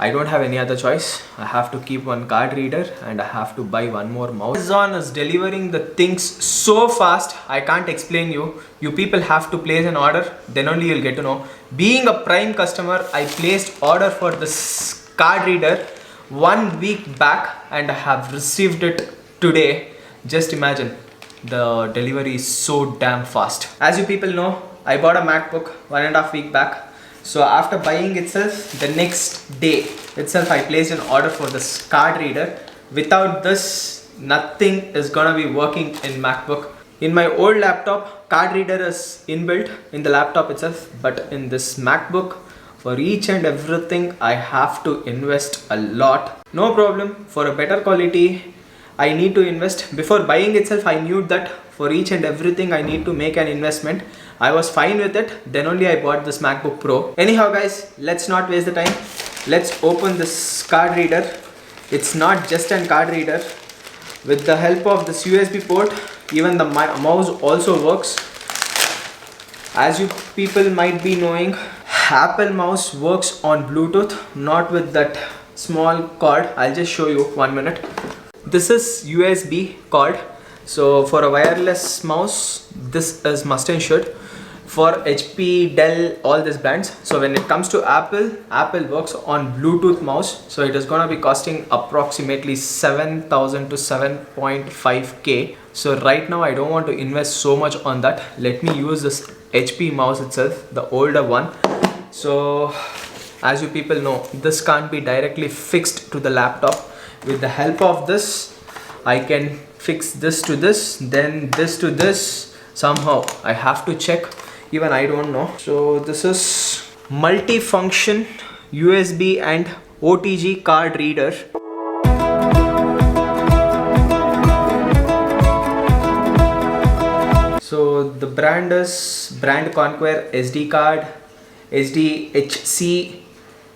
I don't have any other choice. I have to keep one card reader and I have to buy one more mouse. Amazon is delivering the things so fast, I can't explain you. You people have to place an order, then only you'll get to know. Being a Prime customer, I placed order for this card reader 1 week back and I have received it today. Just imagine, the delivery is so damn fast. As you people know, I bought a MacBook 1.5 weeks back. So after buying itself, the next day itself I placed an order for this card reader. Without this, nothing is gonna be working in MacBook. In my old laptop, card reader is inbuilt in the laptop itself, but in this MacBook, for each and everything I have to invest a lot. No problem, for a better quality I need to invest. Before buying itself, I knew that for each and everything I need to make an investment. I was fine with it, then only I bought this MacBook Pro. Anyhow guys, let's not waste the time. Let's open this card reader. It's not just an card reader. With the help of this USB port, even the mouse also works. As you people might be knowing, Apple mouse works on Bluetooth, not with that small cord. I'll just show you 1 minute. This is USB cord. So for a wireless mouse, this is must and should. For HP, Dell, all these brands. So when it comes to Apple, Apple works on Bluetooth mouse. So it is gonna be costing approximately 7,000 to 7.5k. So right now I don't want to invest so much on that. Let me use this HP mouse itself, the older one. So as you people know, this can't be directly fixed to the laptop. With the help of this, I can fix this to this, then this to this. Somehow I have to check, even I don't know. So this is multi-function USB and OTG card reader. So the brand is Brand Conquer SD card, SDHC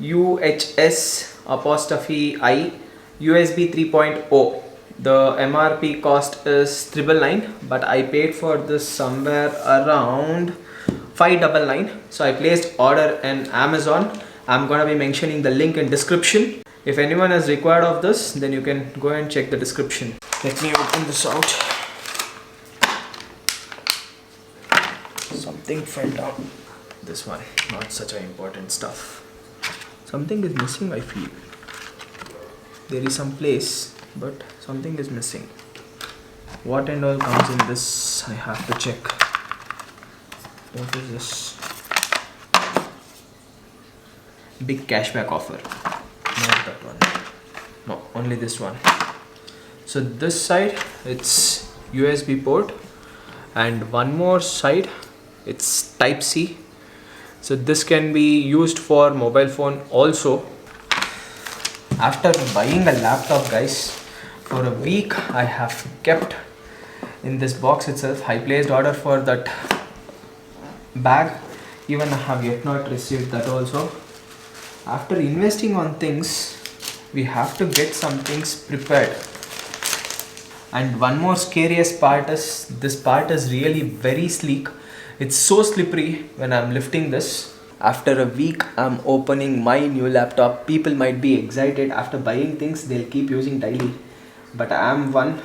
UHS apostrophe I, USB 3.0. The MRP cost is 999, but I paid for this somewhere around 599. So I placed order in Amazon. I'm gonna be mentioning the link in description. If anyone is required of this, then you can go and check the description. Let me open this out. Something fell down. This one, not such an important stuff. Something is missing, I feel. There is some place, but something is missing. What and all comes in this, I have to check. What is this? Big cashback offer. Not that one. No, only this one. So this side, it's USB port, and one more side, it's Type-C. So this can be used for mobile phone also. After buying a laptop guys, for a week I have kept in this box itself. I placed order for that bag, even I have yet not received that also. After investing on things, we have to get some things prepared. And one more scariest part is, this part is really very sleek. It's so slippery when I'm lifting this. After a week, I'm opening my new laptop. People might be excited after buying things they'll keep using daily. But I'm one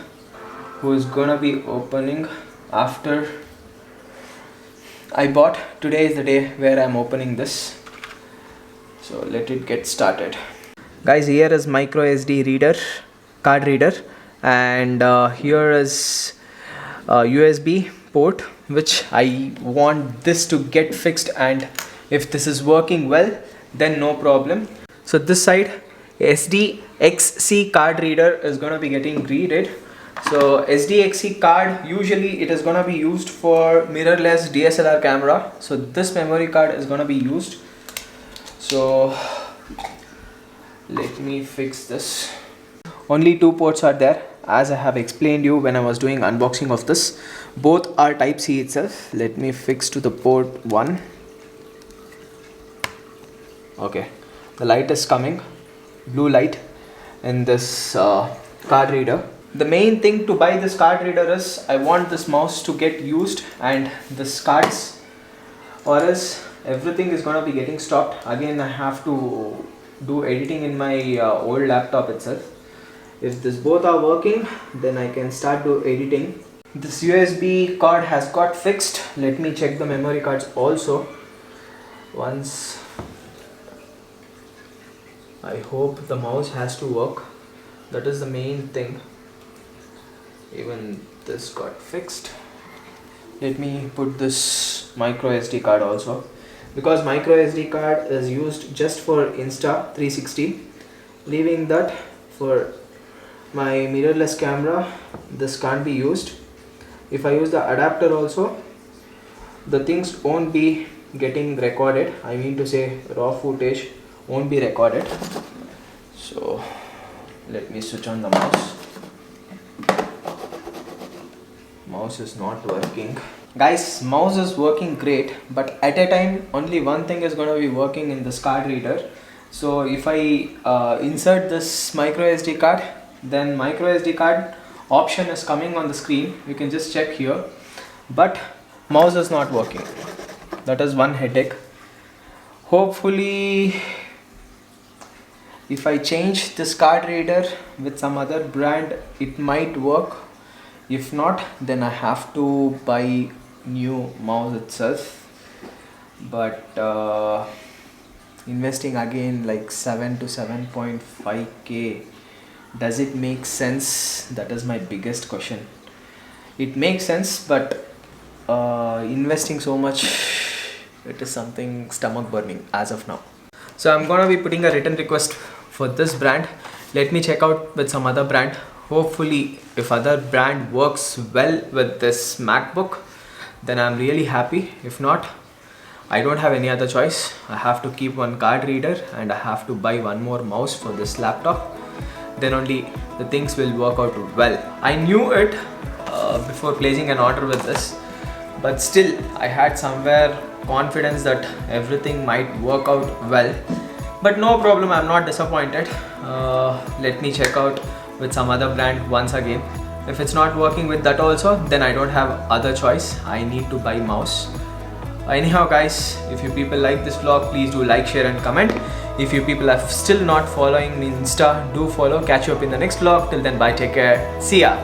who is gonna be opening after I bought. Today is the day where I'm opening this. So let it get started. Guys, here is micro SD reader, card reader, and here is USB port, which I want this to get fixed, and if this is working well, then no problem. So this side, SDXC card reader is gonna be getting reread. So SDXC card, usually it is gonna be used for mirrorless DSLR camera. So this memory card is gonna be used. So let me fix this. Only two ports are there, as I have explained you when I was doing unboxing of this. Both are Type-C itself. Let me fix to the port 1. Okay, the light is coming, blue light in this card reader. The main thing to buy this card reader is I want this mouse to get used and this cards, or else everything is gonna be getting stopped. Again, I have to do editing in my old laptop itself. If this both are working, then I can start do editing. This USB card has got fixed. Let me check the memory cards also. Once I hope the mouse has to work. That is the main thing. Even this got fixed. Let me put this micro SD card also, because micro SD card is used just for Insta 360. Leaving that for my mirrorless camera, this can't be used. If I use the adapter also, the things won't be getting recorded. I mean to say raw footage won't be recorded. So let me switch on the mouse. Mouse is not working. Guys, mouse is working great, but at a time only one thing is going to be working in this card reader. So if I insert this micro SD card, then micro SD card option is coming on the screen. You can just check here, but mouse is not working. That is one headache. Hopefully if I change this card reader with some other brand, it might work. If not, then I have to buy new mouse itself. But investing again like 7 to 7.5k, does it make sense? That is my biggest question. It makes sense, but investing so much, it is something stomach burning as of now. So I'm gonna be putting a written request for this brand. Let me check out with some other brand. Hopefully if other brand works well with this MacBook, then I'm really happy. If not, I don't have any other choice. I have to keep one card reader and I have to buy one more mouse for this laptop. Then only the things will work out well. I knew it before placing an order with this, but still I had somewhere confidence that everything might work out well. But no problem, I'm not disappointed. Let me check out with some other brand once again. If it's not working with that also, then I don't have other choice. I need to buy mouse. Anyhow guys, if you people like this vlog, please do like, share and comment. If you people are still not following me on Insta, do follow. Catch you up in the next vlog. Till then, bye, take care, see ya.